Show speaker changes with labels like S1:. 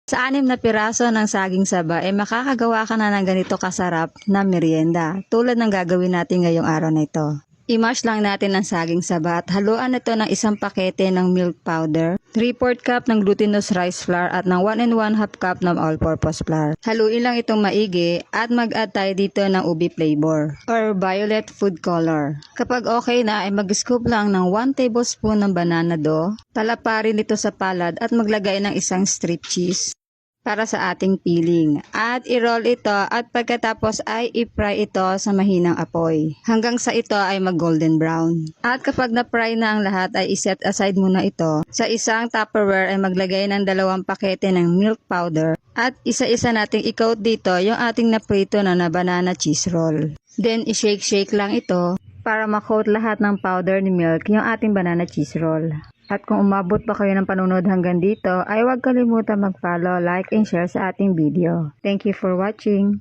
S1: Sa 6 na piraso ng saging saba ay makakagawa ka na ng ganito kasarap na merienda tulad ng gagawin natin ngayong araw na ito. I-mash lang natin ang saging saba at haluan ito ng 1 pakete ng milk powder, 3/4 cup ng glutinous rice flour at ng 1 1/2 cup ng all-purpose flour. Haluin lang itong maigi at mag-add tayo dito ng ubi flavor or violet food color. Kapag okay na ay mag-scoop lang ng 1 tablespoon ng banana dough, talaparin ito sa palad at maglagay ng 1 strip cheese para sa ating filling. At i-roll ito at pagkatapos ay i-fry ito sa mahinang apoy hanggang sa ito ay mag-golden brown. At kapag na-fry na ang lahat ay i-set aside muna ito. Sa isang Tupperware ay maglagay ng 2 pakete ng milk powder at isa-isa nating i-coat dito yung ating naprito na banana cheese roll. Then i-shake-shake lang ito para ma-coat lahat ng powder ni milk yung ating banana cheese roll. At kung umabot pa kayo ng panunod hanggang dito, ay huwag kalimutan mag-follow, like, and share sa ating video. Thank you for watching!